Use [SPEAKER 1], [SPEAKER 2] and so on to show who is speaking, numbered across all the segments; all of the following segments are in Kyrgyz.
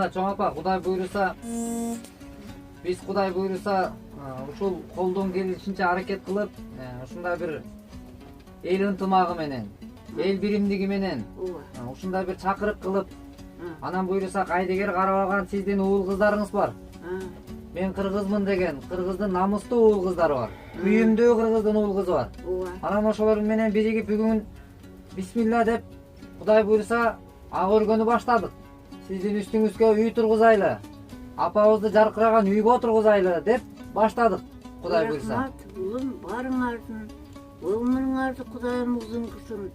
[SPEAKER 1] Мына чоң апа, Кудай буйруса, биз Кудай буйруса ушул колдон келишинче аракет кылып, ушундай бир эл ынтымагы менен, эл биримдиги менен, ушундай бир чакырык кылып, анан буйруса кайдыгер карап алган сиздин уул кыздарыңыз бар. Мен кыргызмын деген, кыргыздын намустуу уул кыздары бар. Үйүмдүү кыргыздын уул кызы бар. Анан ошолор менен биригип бүгүн бисмилла деп Кудай буйруса ак өргөнү баштадык. Сиздин үстүңүзгө үй тургузайлы, апабызды жаркыраган үйгө отургузайлы деп баштадык. Кудай буйруса.
[SPEAKER 2] Рахмат, улум барыңардын, өмүрүңөрдү Кудайым узун кылсын.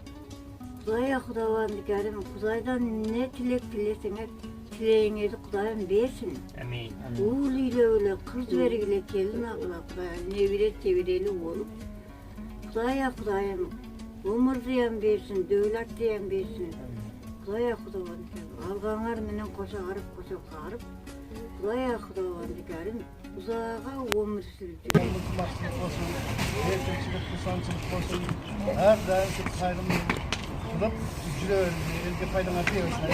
[SPEAKER 2] Кудай Кудайым керим, Кудайдан эмне тилек тилесеңер, тилегиңерди Кудайым берсин.
[SPEAKER 3] Амин.
[SPEAKER 2] Уул үйлөп эле, кыз бергиле, келин агыла, Кудайым небире тебирели болуп. Кудайым өмүр зыян берсин, дөөлөт зыян берсин. Кудайым алгаңар менен кошо карып, Кудайым керим, узага өмүр сүрүп.
[SPEAKER 4] Her daim siz kayrımı kılıp, ücret elge paydana diyorsunuz.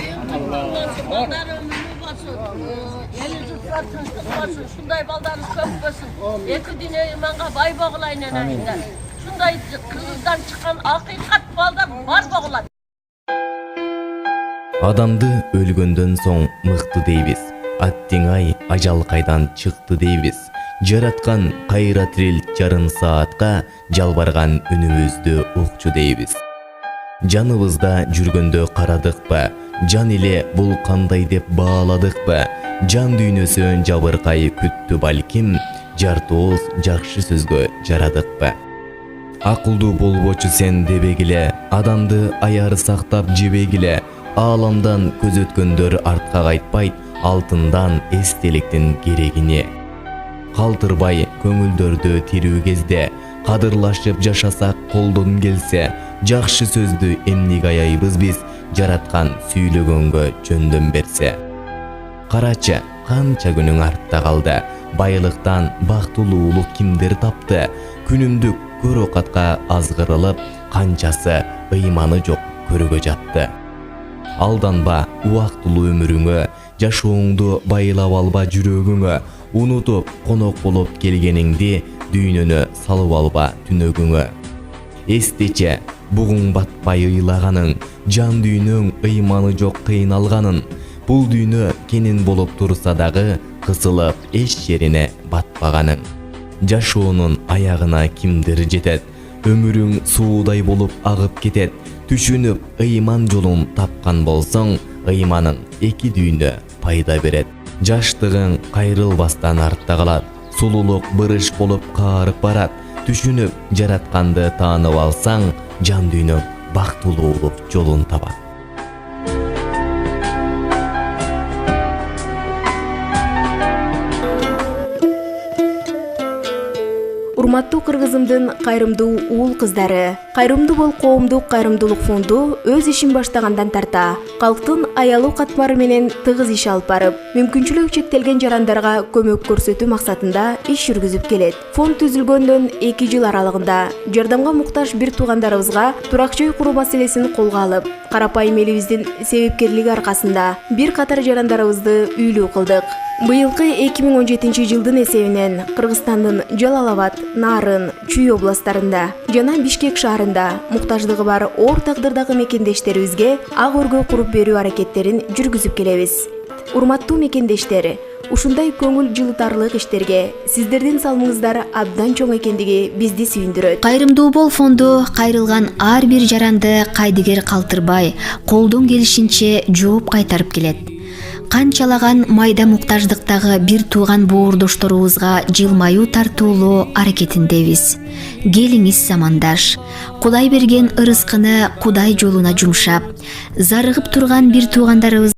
[SPEAKER 5] Balдар ömürlü basın, eli tutlar tınçlık basın, şunday baldarınız köp basın. Eki dünya imanga bay boğulayın enayında. Şunday kızdan çıkan hakikat baldar var boğulayın.
[SPEAKER 6] Адамды өлгөндөн соң мыкты дейбиз. Аттиң ай ажал кайдан чыкты дейбиз. Жараткан кайра тирил жарым саатка жалбарган үнүбүздү укчу дейбиз. Жаныбызда жүргөндө карадыкпы, жан эле бул кандай деп бааладыкпы? Жан дүйнөсүн жабыркай күттү балким, жартооз жакшы сөзгө жарадыкпы? Акылдуу болбочу сен дебегиле, адамды аяры сактап жебегиле. Ааламдан көз өткөндөр артка кайтпайт, алтындан эстеликтин керегине. Калтырбай көңүлдөрдү тирүү кезде, кадырлашып жашасак колдон келсе, жакшы сөздү эмнеге аяйбыз биз, жараткан сүйлөгөнгө жөндөн берсе. Карачы, канча күнүң артта калды, байлыктан бактылуулук кимдер тапты, күнүмдүк көр окатка азгырылып, канчасы ыйманы жок көрөгө жатты. Алданба убактылуу өмүрүңө, жашооңду байлап алба жүрөгүңө, унутуп конок болуп келгениңди дүйнөнө салып алба түнөгүңө. Эстече, бугуң батпай ыйлаганың, жан дүйнөң ыйманы жок кыйналганын, бул дүйнө кенен болуп турса дагы кысылып эч жерине батпаганың. Жашоонун аягына кимдир жетет, өмүрүң суудай болуп агып кетет. Түшүнүп ыйман жолун тапкан болсоң, ыйманың эки дүйнө пайда берет. Жаштыгың кайрылбастан артта калат, сулуулук бырыш болуп каарып барат. Түшүнүп жаратканды таанып алсаң, жан дүйнөң бактылуулук жолун табат.
[SPEAKER 7] Урматтуу кыргызымдын кайрымдуу уул кыздары, кайрымдуу бол коомдук кайрымдуулук фонду өз ишин баштагандан тарта калктын аялуу катмары менен тыгыз иш алып барып, мүмкүнчүлүгү чектелген жарандарга көмөк көрсөтүү максатында иш жүргүзүп келет. Фонд түзүлгөндөн 2 жыл аралыгында жардамга муктаж бир туугандарыбызга турак жай куруу маселесин колго алып, карапайым элибиздин себепкерлиги аркасында бир катар жарандарыбызды үйлүү кылдык. Быйылкы 2017 жылдын эсебинен Кыргызстандын Жалал-Абад, Нарын, Чүй областарында жана Бишкек шаарында муктаждыгы бар оор тагдырдагы мекендештерибизге ак өргө куруп берүү аракеттерин жүргүзүп келебиз. Урматтуу мекендештер, ушундай көңүл жылытарлык иштерге сиздердин салымыңыздар абдан чоң экендиги бизди сүйүндүрөт.
[SPEAKER 8] Кайрымдуу бол фонду кайрылган ар бир жаранды кайдыгер калтырбай, колдон келишинче жооп кайтарып келет. Канчалаган майда муктаждыктагы бир тууган боордошторубузга жылмаюу тартуулоо аракетиндебиз. Келиңиз замандаш, Кудай берген ырыскыны Кудай жолуна жумшап, зарыгып турган бир туугандарыбыз